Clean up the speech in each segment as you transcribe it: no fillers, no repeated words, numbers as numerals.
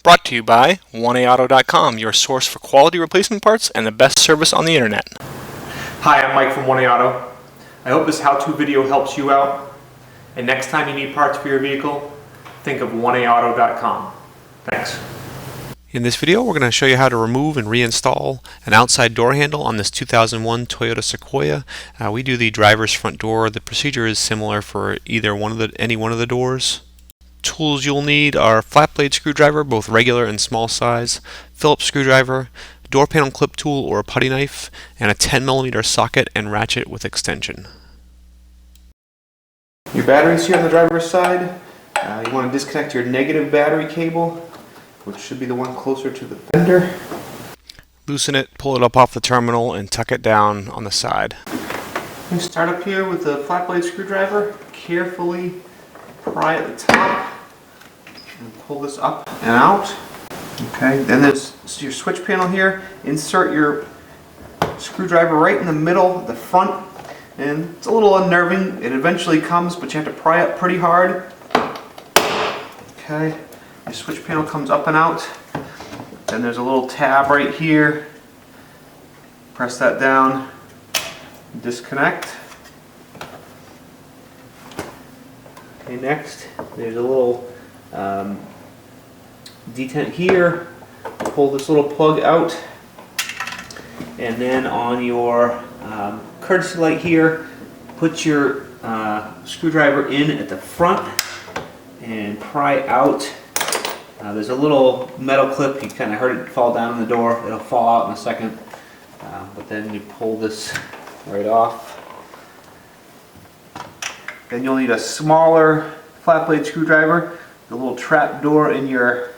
Brought to you by 1AAuto.com, your source for quality replacement parts and the best service on the internet. Hi, I'm Mike from 1AAuto. I hope this how-to video helps you out. And next time you need parts for your vehicle, think of 1AAuto.com. Thanks. In this video, we're going to show you how to remove and reinstall an outside door handle on this 2001 Toyota Sequoia. We do the driver's front door. The procedure is similar for either any one of the doors. Tools you'll need are flat blade screwdriver, both regular and small size, Phillips screwdriver, door panel clip tool or a putty knife, and a 10mm socket and ratchet with extension. Your batteries here on the driver's side. You want to disconnect your negative battery cable, which should be the one closer to the fender. Loosen it, pull it up off the terminal, and tuck it down on the side. You start up here with the flat blade screwdriver. Carefully pry at the top and pull this up and out. Okay, then there's your switch panel here. Insert your screwdriver right in the middle, the front, and it's a little unnerving. It eventually comes, but you have to pry up pretty hard. Okay, your switch panel comes up and out. Then there's a little tab right here. Press that down, disconnect. Okay, next there's a little detent here. Pull this little plug out, and then on your courtesy light here, put your screwdriver in at the front and pry out. There's a little metal clip. You kind of heard it fall down in the door. It'll fall out in a second, but then you pull this right off. Then you'll need a smaller flat blade screwdriver, the little trap door in your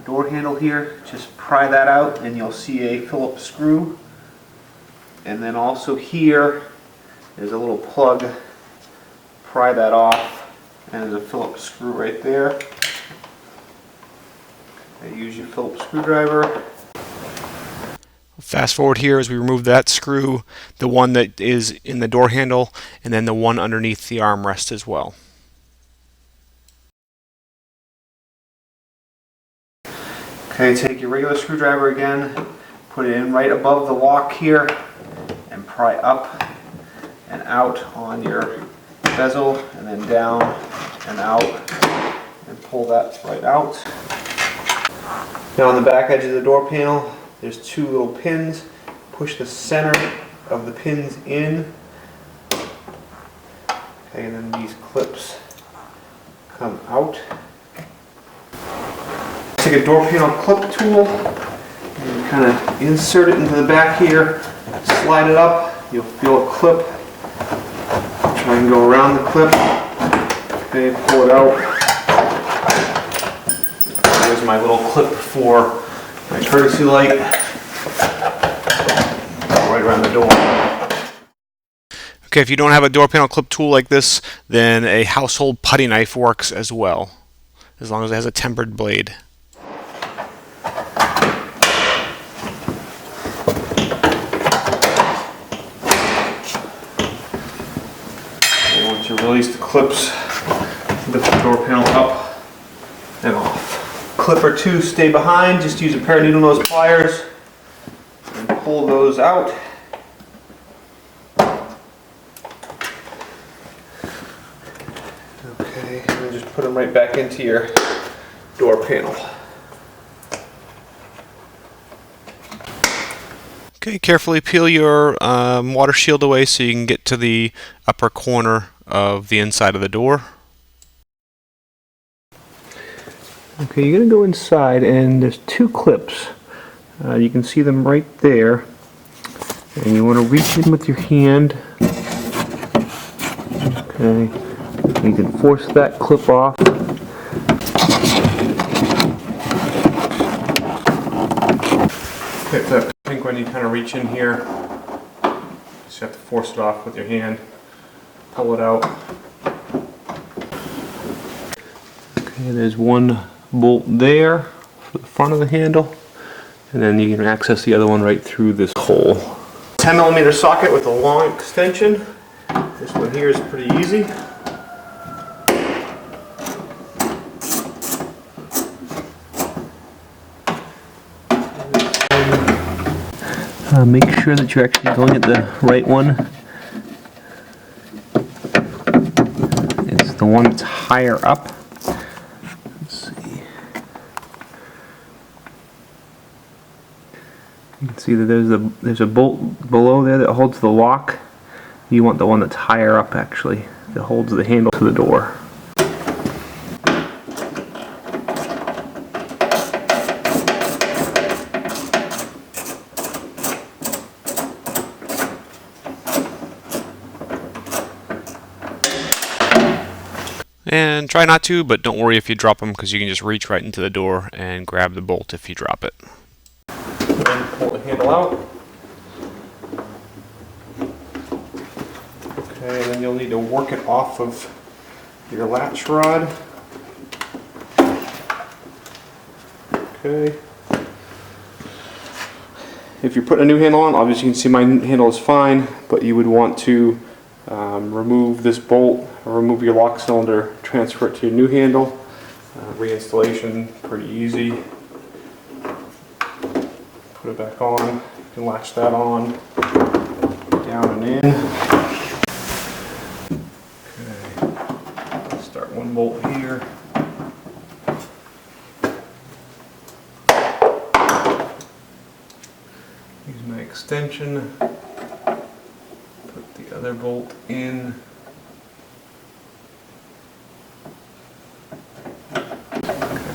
door handle here. Just pry that out and you'll see a Phillips screw. And then also here there's a little plug. Pry that off and there's a Phillips screw right there. Use your Phillips screwdriver. Fast forward here as we remove that screw, the one that is in the door handle, and then the one underneath the armrest as well. Okay, take your regular screwdriver again, put it in right above the lock here, and pry up and out on your bezel, and then down and out, and pull that right out. Now on the back edge of the door panel, there's two little pins. Push the center of the pins in. Okay, and then these clips come out. Take a door panel clip tool and kind of insert it into the back here. Slide it up. You'll feel a clip. Try and go around the clip. Okay, pull it out. There's my little clip for my courtesy light. Right around the door. Okay, if you don't have a door panel clip tool like this, then a household putty knife works as well, as long as it has a tempered blade. And once you release the clips, lift the door panel up and off. Clip or two stay behind. Just use a pair of needle nose pliers and pull those out. Okay, and then just put them right back into your door panel. Okay, carefully peel your water shield away so you can get to the upper corner of the inside of the door. Okay, you're going to go inside and there's two clips. You can see them right there. And you want to reach in with your hand. Okay, you can force that clip off. Hit that pink when you kind of reach in here. Just have to force it off with your hand. Pull it out. Okay, there's one bolt there for the front of the handle, and then you can access the other one right through this hole. 10mm socket with a long extension. This one here is pretty easy. Make sure that you're actually going at the right one. It's the one that's higher up. Let's see. You can see that there's a bolt below there that holds the lock. You want the one that's higher up, actually, that holds the handle to the door. And try not to, but don't worry if you drop them, because you can just reach right into the door and grab the bolt if you drop it. And pull the handle out. Okay, and then you'll need to work it off of your latch rod. Okay. If you're putting a new handle on, obviously you can see my handle is fine, but you would want to remove this bolt, or remove your lock cylinder, transfer it to your new handle. Reinstallation, pretty easy. Put it back on, you can latch that on, down and in. Okay, let's start one bolt here. Use my extension, put the other bolt in.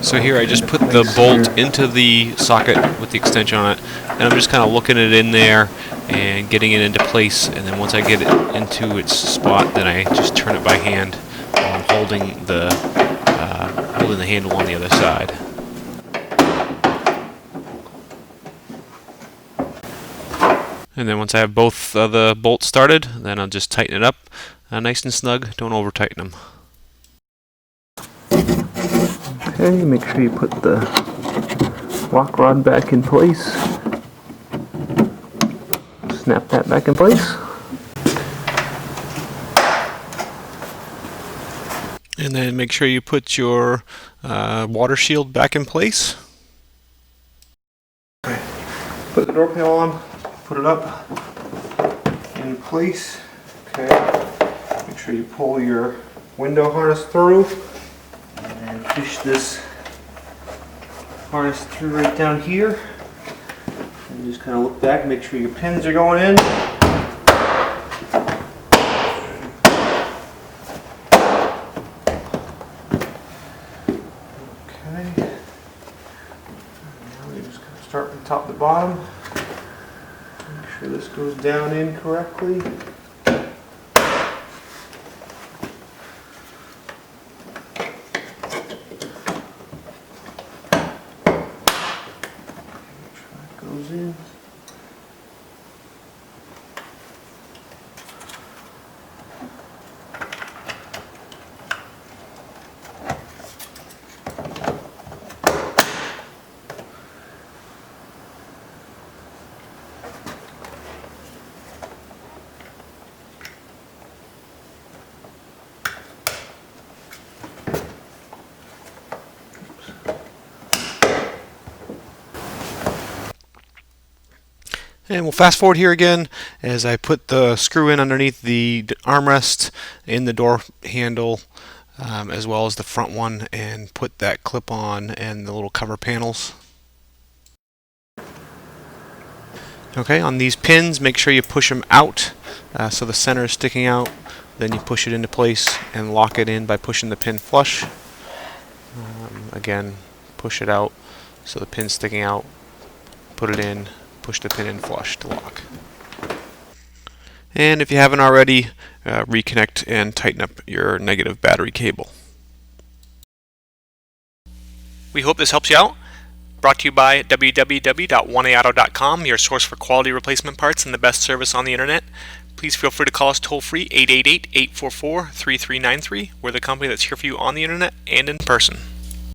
So here I just put the bolt into the socket with the extension on it, and I'm just kind of looking it in there and getting it into place, and then once I get it into its spot, then I just turn it by hand while I'm holding the handle on the other side. And then once I have both of the bolts started, then I'll just tighten it up nice and snug. Don't over tighten them. Okay, make sure you put the lock rod back in place. Snap that back in place. And then make sure you put your water shield back in place. Okay. Put the door panel on, put it up in place. Okay, make sure you pull your window harness through. And fish this harness through right down here. And just kind of look back, make sure your pins are going in. Okay. Now we just kind of start from top to bottom. Make sure this goes down in correctly. Goes in. And we'll fast forward here again as I put the screw in underneath the armrest in the door handle, as well as the front one, and put that clip on and the little cover panels. Okay, on these pins, make sure you push them out so the center is sticking out. Then you push it into place and lock it in by pushing the pin flush. Again, push it out so the pin's sticking out, put it in, push the pin in flush to lock. And if you haven't already, reconnect and tighten up your negative battery cable. We hope this helps you out. Brought to you by www.1aauto.com, your source for quality replacement parts and the best service on the internet. Please feel free to call us toll-free 888-844-3393. We're the company that's here for you on the internet and in person.